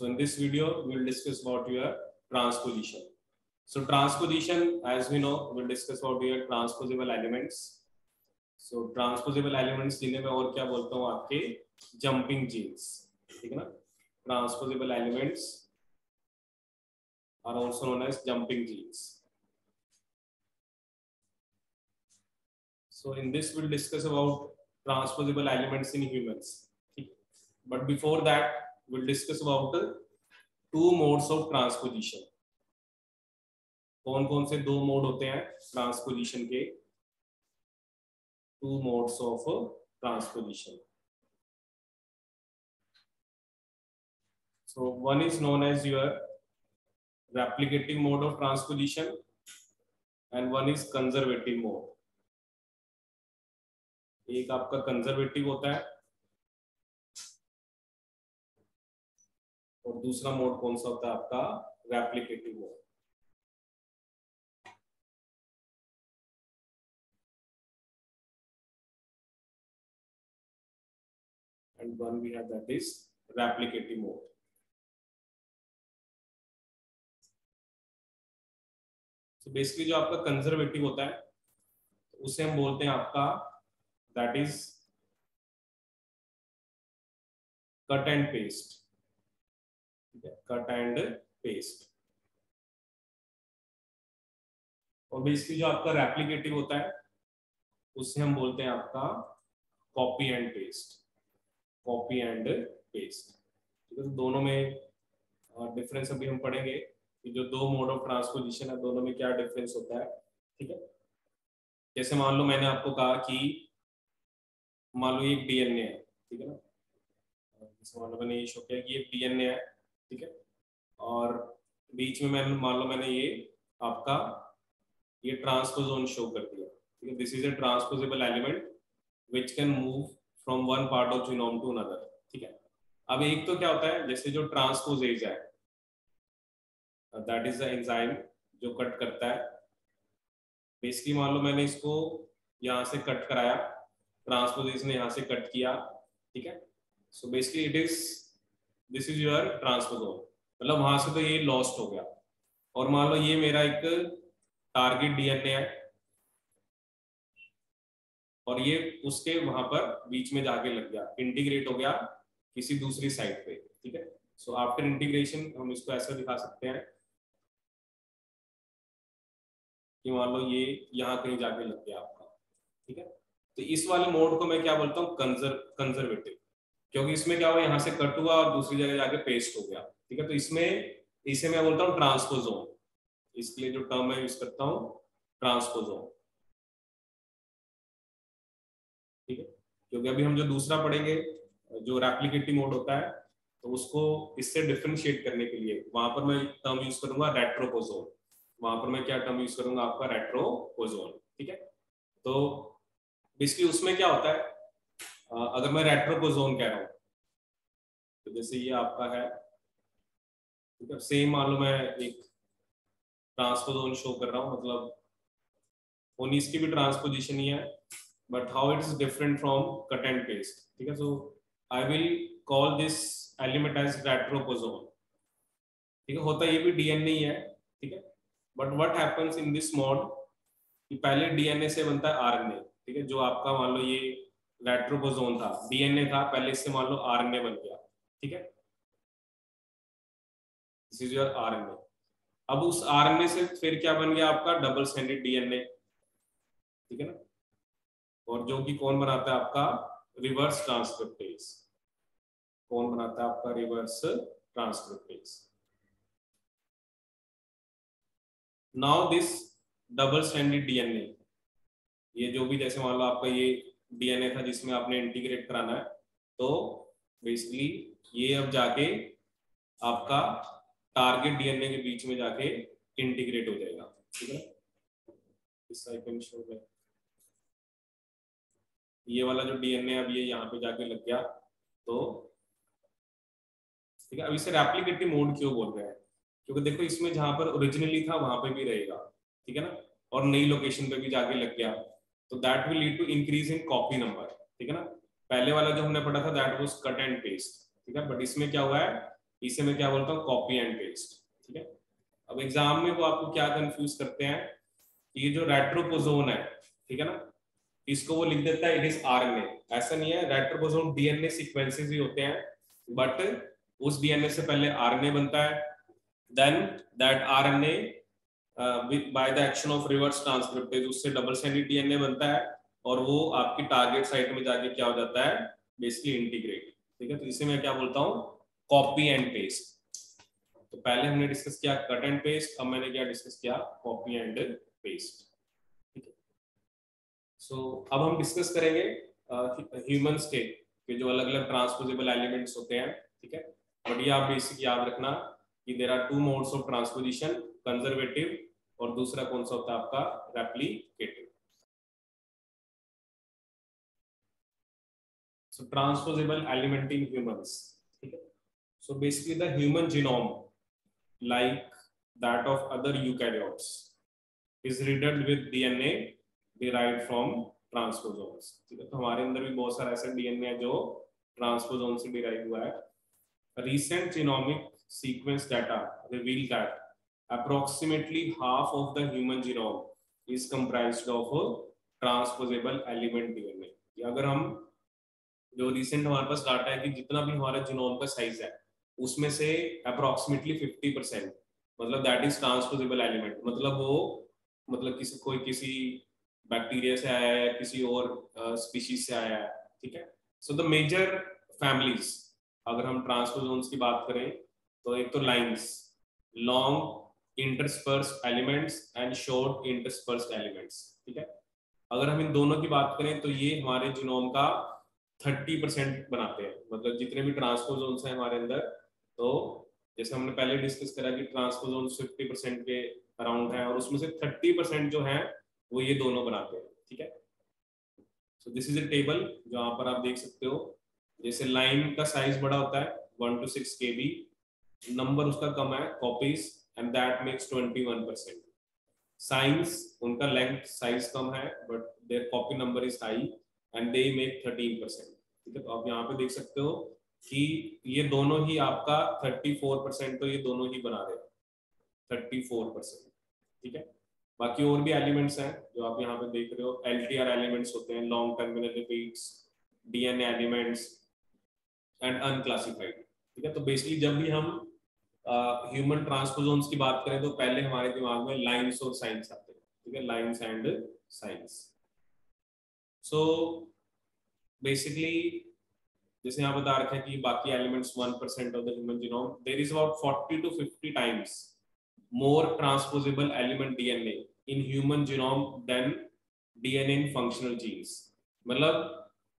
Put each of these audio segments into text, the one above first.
So in this video, we will discuss about your transposition. So transposition, as we know, we'll discuss about your transposable elements. So transposable elements जिन्हें मैं और क्या बोलता हूँ आपके jumping genes, ठीक है ना? Transposable elements are also known as jumping genes. So in this, we'll discuss about transposable elements in humans. But before that, we'll discuss about two modes of transposition. कौन कौन से दो मोड होते हैं transposition के? Two modes of transposition. So one is known as your replicative mode of transposition and one is conservative mode. एक आपका conservative होता है और दूसरा मोड कौन सा होता है आपका replicative mode. And one we have that is replicative mode. So basically जो आपका कंजर्वेटिव होता है उसे हम बोलते हैं आपका that is cut and paste. Cut and paste. और बेसिकली जो आपका रेप्लिकेटिव होता है उसे हम बोलते हैं आपका copy and paste. Copy and paste, ठीक है. तो दोनों में डिफरेंस अभी हम पढ़ेंगे कि जो दो मोड ऑफ ट्रांसपोजिशन है दोनों में क्या डिफरेंस होता है, ठीक है. जैसे मान लो मैंने आपको कहा कि मान लो एक डीएनए है, ठीक है ना. जैसे मान लो मैंने ये शो किया कि ये डीएनए है, ठीक है. और बीच में मैंने मान लो मैंने ये आपका ये ट्रांसपोजोन शो कर दिया, ठीक है. This is a transposable element which can move from one part of genome to another, ठीक है. अब एक तो क्या होता है जैसे जो ट्रांसपोजेज है दैट इज द एंजाइम जो कट करता है. बेसिकली मान लो मैंने इसको यहाँ से कट कराया, ट्रांसपोजेज ने यहाँ से कट किया, ठीक है. So basically it is this is your ट्रांसपोजोन, मतलब वहां से तो ये लॉस्ट हो गया. और मान लो ये मेरा एक टारगेट डीएनए है और ये उसके वहां पर बीच में जाके लग गया, इंटीग्रेट हो गया किसी दूसरी साइड पे, ठीक है. सो आफ्टर इंटीग्रेशन हम इसको ऐसा दिखा सकते हैं कि मान लो ये यहाँ कहीं जाके लग गया आपका, ठीक है. तो इस वाले मोड को मैं क्या बोलता हूँ कंजर्वेटिव, क्योंकि इसमें क्या हुआ यहाँ से कट हुआ और दूसरी जगह जाके पेस्ट हो गया, ठीक है. तो इसमें इसे मैं बोलता हूँ ट्रांसपोजोन. इसके लिए जो टर्म मैं यूज करता हूँ ट्रांसपोजोन, ठीक है. क्योंकि अभी हम जो दूसरा पढ़ेंगे जो रेप्लिकेटिव मोड होता है तो उसको इससे डिफरेंशिएट करने के लिए वहां पर मैं टर्म यूज करूंगा रेट्रोपोजोन. वहां पर मैं क्या टर्म यूज करूंगा आपका रेट्रोपोजोन, ठीक है. तो बेसिकली उसमें क्या होता है अगर मैं रेट्रोपोजोन कह रहा हूं तो जैसे ये आपका है, ठीक है. सेम मान लो मैं एक ट्रांसपोजोन शो कर रहा हूं, मतलब ओनली इसकी भी ट्रांसपोजिशन ही है but how it is different from cut and paste, ठीक है. So I will call this element as retropozone, ठीक है. होता ये भी डीएनए ही है, ठीक है. but what happens in this mode कि पहले डीएनए से बनता है आरएनए, ठीक है. जो आपका मान लो ये रेट्रोपोजोन था, डीएनए था पहले, इससे मान लो आरएनए बन गया, ठीक है. This is your RNA. अब उस आरएनए से फिर क्या बन गया आपका डबल स्ट्रैंडेड डीएनए, ठीक है ना. और जो कि कौन बनाता है आपका रिवर्स ट्रांसक्रिप्टेज. कौन बनाता है आपका reverse transcriptase. Now this double stranded DNA, ये जो भी जैसे मान लो आपका ये डीएनए था जिसमें आपने इंटीग्रेट कराना है, तो बेसिकली ये अब जाके आपका टारगेट डीएनए के बीच में जाके इंटीग्रेट हो जाएगा, ठीक है. इस आइकन शो में ये वाला जो डीएनए अब ये यहाँ पे जाके लग गया, तो ठीक है. अब इसे रेप्लिकेटिव मोड क्यों बोल रहे हैं, क्योंकि देखो इसमें जहां पर ओरिजिनली था वहां पे भी रहेगा, ठीक है ना. और नई लोकेशन पे भी जाके लग गया, तो that will lead to increase in copy number, ठीक है ना. पहले वाला जो हमने पढ़ा था that was cut and paste, ठीक है. बट इसमें क्या हुआ है इसे मैं क्या बोलता हूँ, कॉपी एंड पेस्ट, ठीक है। अब एग्जाम में वो आपको क्या कंफ्यूज करते हैं, ये जो रेट्रोपोसोम है, ठीक है ना, इसको वो लिख देता है इट इज आरएनए। ऐसा नहीं है, रेट्रोपोसोम डीएनए सीक्वेंसेस ही होते हैं, बट उस डीएनए से पहले आरएनए बनता है, then that RNA by the action of reverse transcriptase उससे डबल स्ट्रैंडेड डीएनए बनता है, और वो आपकी टारगेट साइट में जाके क्या हो जाता है, बेसिकली इंटीग्रेट, ठीक है। तो इसे मैं क्या बोलता हूँ, कॉपी एंड पेस्ट। तो पहले हमने डिस्कस किया कट एंड पेस्ट, अब मैंने क्या डिस्कस किया, कॉपी एंड पेस्ट, ठीक है। सो अब हम डिस्कस करेंगे ह्यूमंस के जो अलग अलग ट्रांसपोजेबल एलिमेंट्स होते हैं, ठीक है। बट ये आप बेसिक याद रखना कि there are two modes of transposition, conservative और दूसरा कौन सा होता है आपका, replicative. So transposable element in humans, ठीक है। So basically the human genome like that of other eukaryotes is riddled with DNA derived from transposomes, ठीक है। तो हमारे अंदर भी बहुत सारा ऐसा डीएनए है जो ट्रांसपोसोम से डिराइव हुआ है। Recent genomic sequence data reveal that approximately half of the human genome is comprised of transposable element DNA। अगर हम जो रिसेंट हमारे पास डाटा है कि जितना भी हमारा जीनोम का साइज है उसमें से अप्रोक्सीमेटली 50% मतलब दैट इज ट्रांसपोजेबल एलिमेंट, मतलब वो मतलब किसी बैक्टीरिया से आया है, किसी और स्पीशीज से आया है, ठीक है। सो द मेजर फैमिलीज, अगर हम ट्रांसपोजोन्स की बात करें तो एक तो lines, long interspersed elements and short interspersed elements, ठीक है। अगर हम इन दोनों की बात करें तो ये हमारे जीनोम का 30% बनाते हैं, मतलब जितने भी ट्रांसपोजोन्स हैं हमारे अंदर, तो जैसे हमने पहले डिस्कस करा कि ट्रांसपोजोन्स 50% के अराउंड है, और उसमें से 30% जो है वो ये दोनों बनाते हैं, ठीक है। So this is a table जो यहाँ पर आप देख सकते हो। जैसे लाइन का साइज बड़ा होता है 1 to 6 KB, नंबर उसका कम है copies, and that makes 21%। SINEs उनका लेंथ साइज कम है but there copy number is high and they make 13%, ठीक है। तो आप यहाँ पे देख सकते हो कि ये दोनों ही आपका 34%, तो ये दोनों ही बना रहे हैं 34%, ठीक है। बाकी और भी एलिमेंट्स हैं जो आप यहाँ पे देख रहे हो, LTR एलिमेंट्स होते हैं, long terminal repeats, DNA elements and unclassified, ठीक है। तो बेसिकली जब भी हम ह्यूमन ट्रांसपोजोन्स की बात करें तो पहले हमारे दिमाग में लाइंस और साइंस आते हैं, ठीक है, LINEs and SINEs. So basically जैसे यहाँ बता रखा है कि बाकी elements 1% of the human genome, there is about 40 to 50 times more transposable element DNA in human genome than DNA in functional genes। मतलब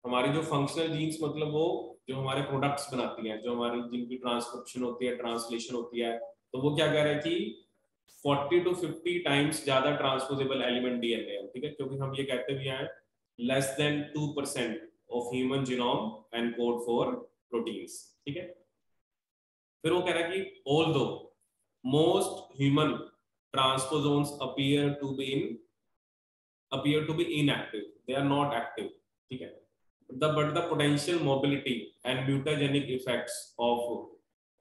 हमारी जो फंक्शनल जीन्स, मतलब वो जो हमारे प्रोडक्ट्स बनाती हैं, जो हमारी जिनकी ट्रांसक्रिप्शन होती है, ट्रांसलेशन होती है, तो वो क्या कह रहे हैं कि 40 to 50 टाइम्स ज्यादा ट्रांसपोजेबल एलिमेंट DNA है, ठीक है। क्योंकि हम ये कहते भी हैं less than 2% of human genome encode for proteins, ठीक है। फिर वो कह रहा है कि although most human transposons appear to be inactive, they are not active, ठीक है। but the potential mobility and mutagenic effects of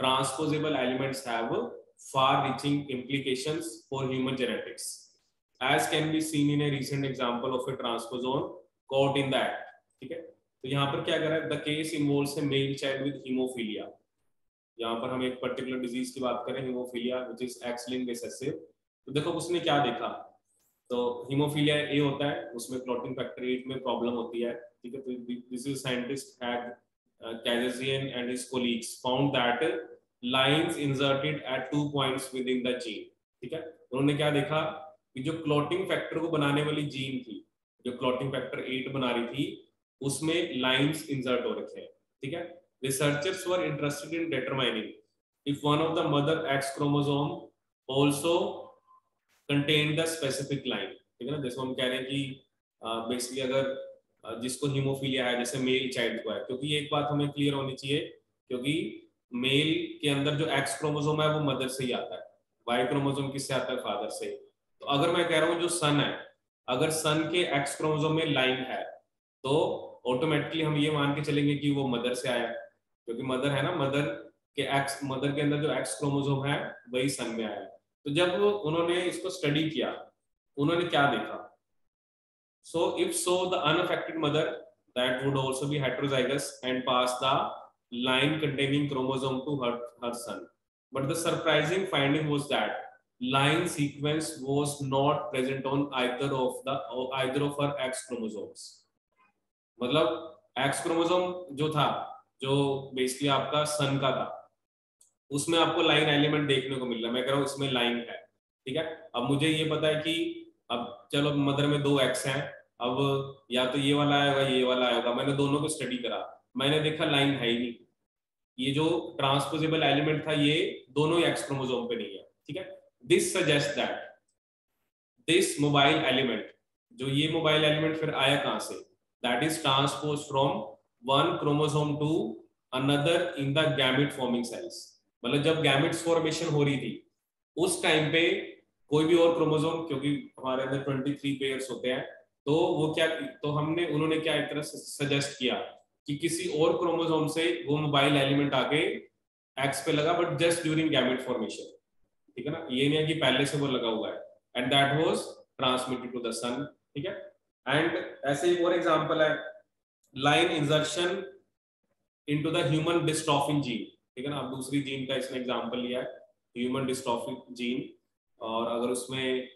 transposable elements have far-reaching implications for human genetics, as can be seen in a recent example of a transposon caught in the act, ठीक है। तो यहाँ पर क्या कर रहा है, the case involves a male child with hemophilia। यहाँ पर हम एक पर्टिकुलर डिजीज की बात करें, haemophilia which is X-linked recessive। तो देखो उसने क्या देखा, तो हीमोफीलिया ए होता है, उसमें क्लॉटिंग फैक्टर 8 में प्रॉब्लम होती है, ठीक है। तो this is scientist had Kazazian and his colleagues found that lines inserted at 2 points within the gene, ठीक है। उन्होंने क्या देखा कि जो क्लॉटिंग फैक्टर को बनाने वाली जीन थी, जो क्लॉटिंग फैक्टर 8 बना रही थी, उसमें लाइंस इंसर्ट हो रखे हैं, ठीक है। Researchers were interested in determining if one of the mother X chromosome also contained the specific line, ठीक है ना। जैसे हम कह रहे हैं कि बेसिकली अगर जिसको हीमोफीलिया है, जैसे मेल चाइल्ड को है, क्योंकि एक बात हमें क्लियर होनी चाहिए, क्योंकि मेल के अंदर जो X क्रोमोसोम है वो मदर से ही आता है, Y क्रोमोसोम किससे आता है, फादर से। तो अगर मैं कह रहा हूँ जो सन है, अगर सन के X क्रोमोसोम में लाइन है तो ऑटोमेटिकली हम ये मान के चलेंगे कि वो मदर से आया है, क्योंकि मदर है ना, मदर कि एक्स मदर के अंदर जो एक्स क्रोमोसोम है वही सन में आया है। तो जब उन्होंने इसको स्टडी किया, उन्होंने क्या देखा? So if so the unaffected mother that would also be heterozygous and pass the line containing chromosome to her son, but the surprising finding was that line sequence was not present on either of her X chromosomes. मतलब X chromosome जो था, जो basically आपका सन का था, उसमें आपको line element देखने को मिल रहा है। मैं कह रहा हूँ इसमें लाइन है, ठीक है। अब मुझे ये पता है कि अब चलो मदर में 2 एक्स हैं, अब या तो ये वाला आएगा ये वाला आएगा, मैंने दोनों को स्टडी करा, मैंने देखा लाइन है ही नहीं। ये जो ट्रांसपोजेबल एलिमेंट था ये दोनों ही एक्स क्रोमोसोम पे नहीं है, ठीक है। This suggest that this mobile element, जो ये मोबाइल एलिमेंट फिर आया कहां से, that is transpose from one chromosome to another in the gamete forming cells. मतलब जब गैमेट्स फॉर्मेशन हो रही थी उस टाइम पे कोई भी और क्रोमोसोम, क्योंकि हमारे अंदर 23 पेयर्स होते हैं, तो वो क्या, तो उन्होंने क्या एक तरह से सजेस्ट किया कि किसी और क्रोमोसोम से वो मोबाइल एलिमेंट आके एक्स पे लगा, but just during gamete formation, ठीक है ना। ये नहीं है कि पहले से वो लगा हुआ है, and that was transmitted to the sun, ठीक है। एंड ऐसे एक और एग्जांपल है, line insertion into the human dystrophin gene, ठीक है ना। अब दूसरी जीन का इसने एग्जांपल लिया है, ह्यूमन डिस्ट्रॉफिन जीन। और अगर उसमें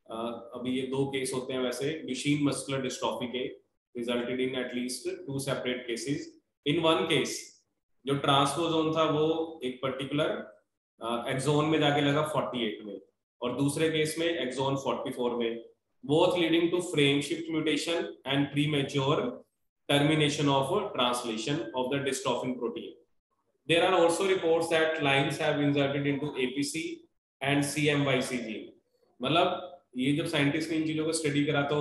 अभी ये 2 केस होते हैं वैसे, ड्यूशेन मस्कुलर डिस्ट्रॉफी के, resulted in at least 2 separate cases. In one case जो ट्रांसपोजोन था वो एक पर्टिकुलर एक्सोन में जाके लगा 48 में, और दूसरे केस में एक्सोन 44 में, both leading to frame shift mutation and premature termination of translation of the dystrophin protein. There are also reports that lines have inserted into APC and CMYC gene. मतलब ये जब साइंटिस्ट ने इन चीजों को study करा तो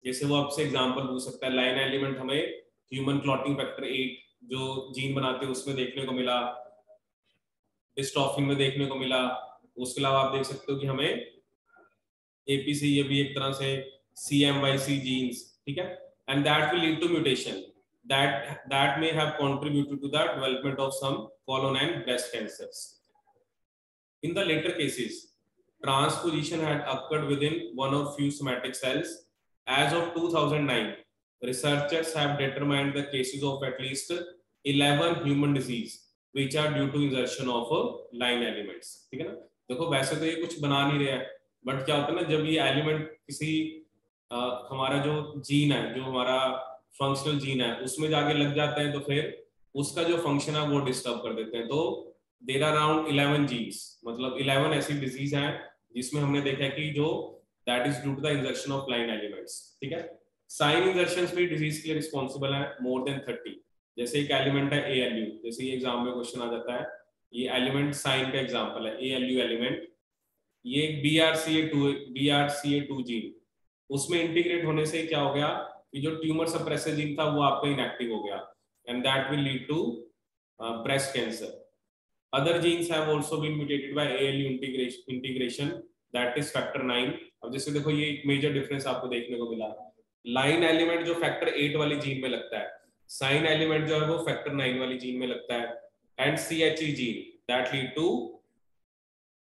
जैसे वो आपसे एग्जांपल पूछ सकता है, लाइन एलिमेंट हमें ह्यूमन क्लॉटिंग फैक्टर 8 जो जीन बनाते हैं उसमें देखने को मिला, डिस्ट्रोफिन में देखने को मिला। उसके अलावा आप देख सकते हो कि हमें एपीसी, ये भी एक तरह से CMYC जीन्स, ठीक है, and that will lead to mutation that may have contributed to the development of some colon and breast cancers. In the later cases, transposition had occurred within one or few somatic cells. As of 2009, researchers have determined the cases of at least 11 human disease which are due to insertion of line elements, ठीक है ना। देखो वैसे तो ये कुछ बना नहीं रहे हैं, बट क्या होता है ना, जब ये एलिमेंट किसी हमारा जो जीन है, जो हमारा फंक्शनल जीन है, उसमें जाके लग जाते हैं तो फिर उसका जो फंक्शन है वो डिस्टर्ब कर देते हैं। तो देयर आर अराउंड 11 जीन्स, मतलब 11 ऐसी डिजीज हैं जिसमें हमने देखा है कि जो that is due to the insertion of LINE elements, ठीक है। साइन इंजर्शंस भी डिजीज के लिए रिस्पॉन्सिबल है, मोर देन 30। जैसे एक एलिमेंट है ALU, जैसे ये एग्जाम में क्वेश्चन आ जाता है, ये एलिमेंट साइन का एग्जाम्पल है, ALU एलिमेंट। ये BRCA2 जीन, उसमें इंटीग्रेट होने से क्या हो गया कि जो ट्यूमर सप्रेसर जीन था वो आपका इनएक्टिव हो गया, and that will lead to breast cancer. Other genes have also been mutated by ALU integration, that is factor 9। अब जैसे देखो ये एक मेजर डिफरेंस आपको देखने को मिला, लाइन एलिमेंट जो फैक्टर 8 वाली जीन में लगता है, साइन एलिमेंट जो है वो फैक्टर 9 वाली जीन में लगता है, and CHE gene that lead to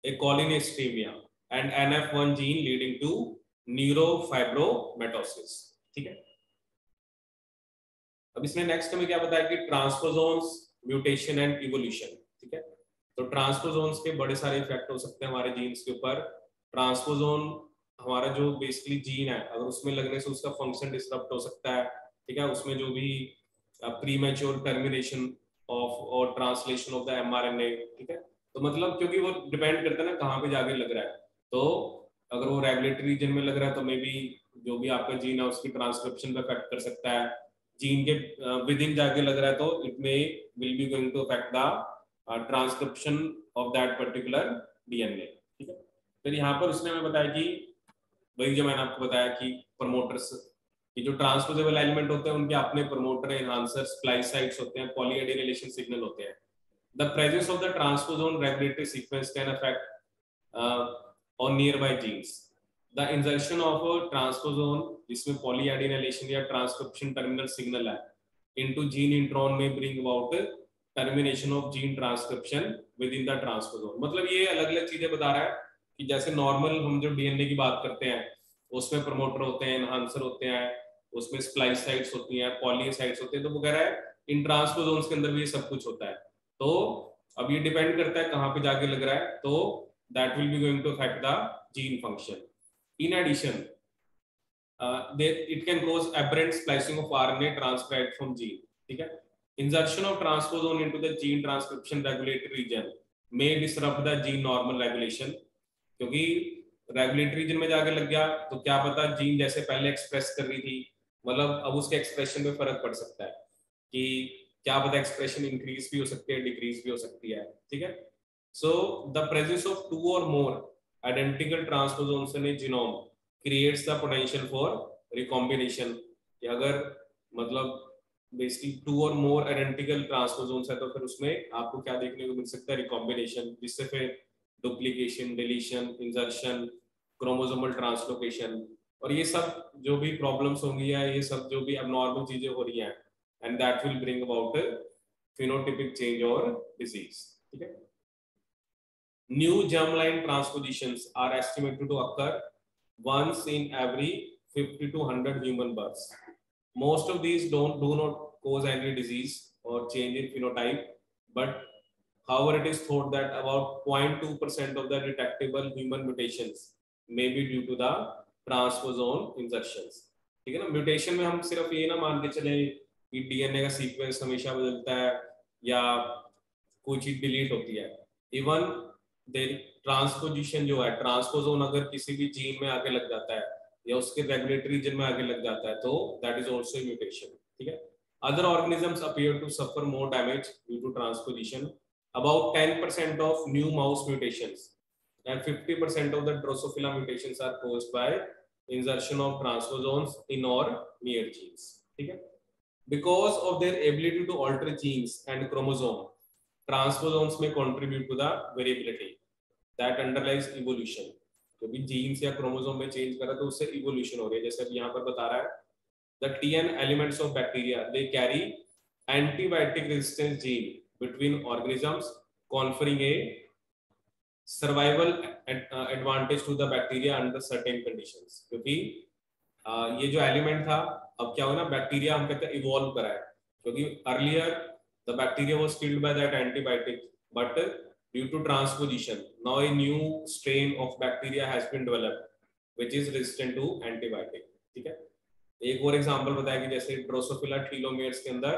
a cholinesteremia and NF1 gene leading to neurofibromatosis, ठीक है। अब इसने नेक्स्ट हमें क्या बताया कि ट्रांसपोजोन्स, म्यूटेशन एंड इवोल्यूशन, ठीक है। तो ट्रांसपोजोन्स के बड़े सारे इफेक्ट हो सकते हैं हमारे जीन्स के ऊपर। ट्रांसपोजोन हमारा जो बेसिकली जीन है, अगर उसमें लगने से उसका फंक्शन डिसरप्ट हो सकता है, ठीक है। उसमें जो भी प्रीमेच्योर टर्मिनेशन ऑफ और ट्रांसलेशन ऑफ द mRNA, ठीक है। तो मतलब क्योंकि वो डिपेंड करता है ना कहाँ पे जाके लग रहा है, तो अगर वो रेगुलेटरी रीजन में लग रहा है तो मे बी जो भी आपका जीन है उसकी ट्रांसक्रिप्शन पे अफेक्ट कर सकता है। जीन के विद इन जाके लग रहा है तो it may will be going to affect the transcription of that particular DNA, ठीक है। फिर यहाँ पर उसने हमें बताया कि वही जो मैंने आपको बताया कि प्रमोटर्स, कि जो ट्रांसपोजेबल एलिमेंट होते हैं उनके अपने प्रमोटर, एनहांसर, स्प्लाइस साइट्स होते हैं, पॉलीएडिनिलेशन सिग्नल होते हैं। The presence of the transposon regulatory sequence can affect on nearby genes. The insertion of a transposon जिसमें polyadenylation या transcription terminal signal है into gene intron may bring about termination of gene transcription with in the ट्रांसपोजोन। मतलब ये अलग अलग चीजें बता रहा है कि जैसे नॉर्मल हम जो डीएनए की बात करते हैं उसमें प्रमोटर होते हैं, एनहांसर होते हैं, उसमें स्प्लाइस साइट्स होती हैं, पॉली साइट्स होते हैं, तो वो कह रहा है इन ट्रांसपोजोन्स के अंदर भी ये सब कुछ होता है। तो अब ये डिपेंड करता है कहाँ पे जाके लग रहा है, तो that will be going to affect the gene function. In addition it can cause aberrant splicing of RNA transcribed from gene, ठीक है। Insertion of transposon into the gene transcription regulatory region may disrupt the gene normal regulation, क्योंकि regulatory reason में जाके लग गया तो क्या पता जीन जैसे पहले एक्सप्रेस कर रही थी, मतलब अब उसके एक्सप्रेशन में फर्क पड़ सकता है कि क्या पता एक्सप्रेशन इंक्रीज भी हो सकती है, डिक्रीज भी हो सकती है, ठीक है। So the presence of 2 or more identical transposons in A genome creates the potential for recombination, कि अगर मतलब basically 2 or more identical transposons है तो फिर उसमें आपको क्या देखने को मिल सकता है, रिकॉम्बिनेशन, जिससे फिर duplication, deletion, insertion, chromosomal translocation और ये सब जो भी प्रॉब्लम्स होंगी या ये सब जो भी अबनॉर्मल चीजें हो रही हैं, and that will bring about phenotypic change और डिजीज, ठीक है। New germline transpositions are estimated to occur once in every 50 to 100 human births. Most of these do not cause any disease or change in phenotype, but however it is thought that about 0.2% of the detectable human mutations may be due to the transposon insertions, ठीक है ना। Mutation में हम सिर्फ ये ना मान के चले कि डीएनए का सीक्वेंस हमेशा बदलता है या कोई चीज डिलीट होती है, इवन ट्रांसपोजिशन जो है, ट्रांसपोजोन अगर किसी भी जीन में आके लग जाता है या उसके रेगुलेटरी रीजन में आके लग जाता है तो दैट इज आल्सो म्यूटेशन, ठीक है। Other organisms appear to suffer more damage due to transposition. About 10% of new mouse mutations and 50% of the Drosophila mutations are caused by insertion of transposons in or near genes, ठीक है। Because of their ability to alter genes and chromosome, transposons may contribute to the variability that underlies evolution। जो भी jeans या chromosome में change करा तो उससे evolution हो रही है। जैसे अब यहाँ पर बता रहा है the TN elements of bacteria they carry antibiotic resistance gene between organisms, conferring a survival advantage to the bacteria under certain conditions। क्योंकि ये जो एलिमेंट था अब क्या हो ना, बैक्टीरिया हम कहते हैं इवॉल्व करा है, क्योंकि earlier the bacteria was killed by that antibiotic, but due to transposition now a new strain of bacteria has been developed which is resistant to antibiotic, ठीक है। एक और एग्जांपल बताया कि जैसे ड्रोसोफिला टीलोमेयर्स के अंदर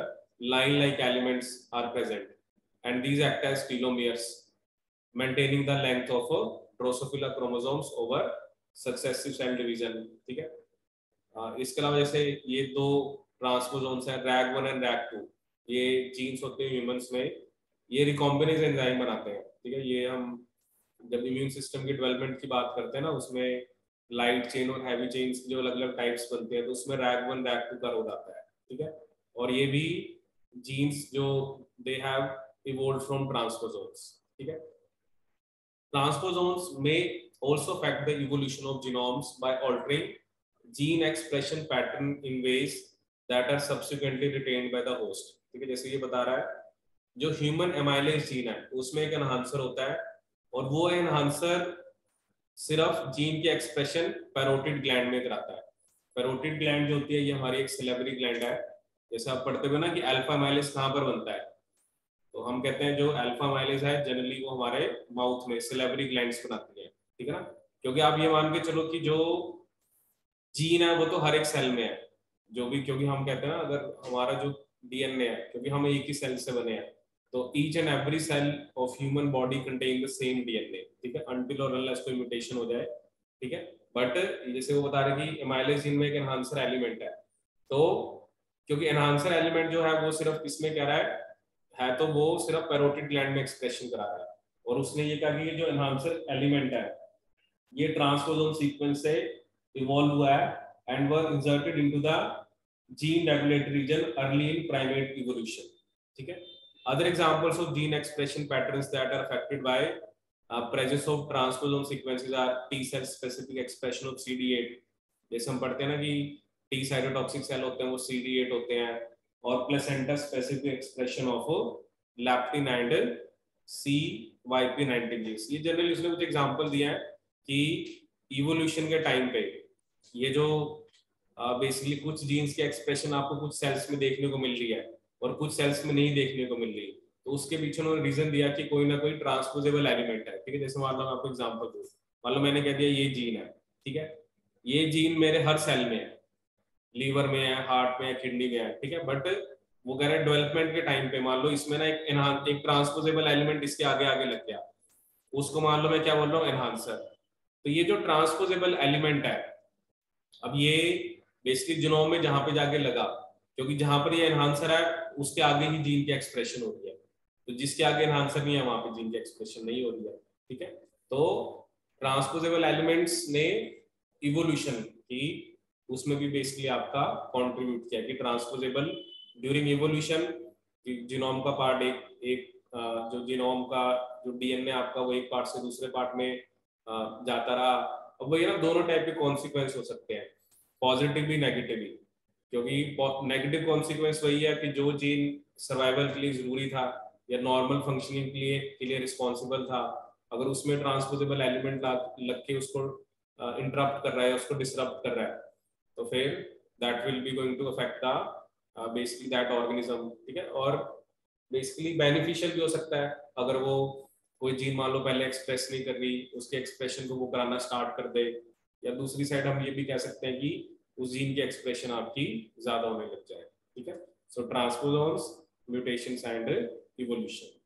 line like elements are present and these act as telomeres maintaining the length of drosophila chromosomes over successive cell division, ठीक है। इसके अलावा जैसे ये दो ट्रांसपोजोन्स हैं रैग 1 एंड रैग 2, ये जीन्स होते हैं ह्यूमंस में, ये रिकॉम्बिनेज एंजाइम बनाते हैं, ठीक है। ये हम जब इम्यून सिस्टम की डेवलपमेंट की बात करते हैं ना, उसमें लाइट चेन और हैवी चेन्स जो अलग अलग टाइप्स बनते हैं तो उसमें रैग 1 रैग 2 का रोल आता है, ठीक है। और ये भी जीन्स जो they have evolved from transposons, ठीक है। ट्रांसपोजोन्स में also affect the evolution of genomes by altering gene expression pattern in ways that are subsequently retained by the host, ठीक है। जैसे ये बता रहा है जो ह्यूमन एमाइलेज जीन है उसमें एक एनहांसर होता है और वो एनहांसर सिर्फ जीन की एक्सप्रेशन पैरोटिड ग्लैंड में कराता है। पैरोटिड ग्लैंड जो होती है ये हमारी एक सिलेबरी ग्लैंड है। जैसे आप पढ़ते हुए ना कि अल्फा माइलेज कहाँ पर बनता है, तो हम कहते हैं जो अल्फा माइलेज है जनरली वो हमारे माउथ में सिलेबरी ग्लैंड्स बनाती है, ठीक है ना। क्योंकि आप ये मान के चलो कि जो जीन है वो तो हर एक सेल में है जो भी, क्योंकि हम कहते हैं ना अगर हमारा जो डीएनए है क्योंकि हम एक ही सेल से बने हैं तो each and every cell of human body contain the same DNA, ठीक है, अनटिल और अनलेस कोई म्यूटेशन हो जाए, ठीक है। बट जैसे वो बता रहे कि एमाइलेज जीन में एक एनहांसर एलिमेंट है, तो क्योंकि एनहांसर एलिमेंट जो है वो सिर्फ किसमें कह रहा है तो वो सिर्फ पैरोटिड ग्लैंड में एक्सप्रेशन करा रहा है, और उसने ये कहा कि ये जो एनहांसर एलिमेंट है ये ट्रांसपोजोन सीक्वेंस से इवॉल्व हुआ है and were inserted into the gene regulatory region early in primate evolution, ठीक है। Other examples of gene expression patterns that are affected by presence of transposon sequences are T cell specific expression of CD8, जैसे हम पढ़ते हैं ना कि T cytotoxic cell होते हैं वो CD8 होते हैं, और placenta specific expression of leptin and CYP19 genes. ये जनरली उसने कुछ एग्जांपल दिया है कि इवोल्यूशन के टाइम पे ये जो बेसिकली कुछ जीन्स के एक्सप्रेशन आपको कुछ सेल्स में देखने को मिल रही है और कुछ सेल्स में नहीं देखने को मिल रही, तो उसके पीछे उन्होंने रीजन दिया कि कोई ना कोई ट्रांसपोजेबल एलिमेंट है, ठीक है। जैसे मान लो मैं आपको एग्जांपल दूं, मान लो मैंने कह दिया ये जीन है, ठीक है, ये जीन मेरे हर सेल में है, लीवर में है, हार्ट में है, किडनी में है, ठीक है, बट वो कह रहे हैं डेवलपमेंट के टाइम पे मान लो इसमें ना एक ट्रांसपोजेबल एलिमेंट इसके आगे आगे लग गया, उसको मान लो मैं क्या बोल रहा हूँ, एनहांसर। तो ये जो ट्रांसपोजेबल एलिमेंट है, अब ये बेसिकली जीनोम में जहां पे जाके लगा, क्योंकि जहां पर ये एनहांसर है उसके आगे ही जीन की एक्सप्रेशन हो रही है, तो जिसके आगे एनहांसर नहीं है वहां पे जीन की एक्सप्रेशन नहीं हो रही है, ठीक है। तो ट्रांसपोजेबल एलिमेंट्स ने इवोल्यूशन की उसमें भी बेसिकली आपका कंट्रीब्यूट किया कि ट्रांसपोजेबल ड्यूरिंग इवोल्यूशन जीनोम का पार्ट एक जो जीनोम का जो डीएनए आपका वो एक पार्ट से दूसरे पार्ट में जाता रहा। अब वही ना, दोनों टाइप के कॉन्सिक्वेंस हो सकते हैं, पॉजिटिव भी नेगेटिव भी, क्योंकि नेगेटिव कॉन्सिक्वेंस वही है कि जो जीन सर्वाइवल के लिए जरूरी था या नॉर्मल फंक्शनिंग के लिए रिस्पॉन्सिबल था, अगर उसमें ट्रांसपोजेबल एलिमेंट लग के उसको इंटरप्ट कर रहा है, उसको डिसरप्ट कर रहा है, तो फिर that will be going to affect the basically that organism, ठीक है। और बेसिकली बेनिफिशियल भी हो सकता है अगर वो कोई जीन मान लो पहले एक्सप्रेस नहीं कर रही, उसके एक्सप्रेशन को वो कराना स्टार्ट कर दे, या दूसरी साइड हम ये भी कह सकते हैं कि उस जीन की एक्सप्रेशन आपकी ज्यादा होने लग जाए, ठीक है। सो ट्रांसपोजोन्स, म्यूटेशंस एंड इवोल्यूशन।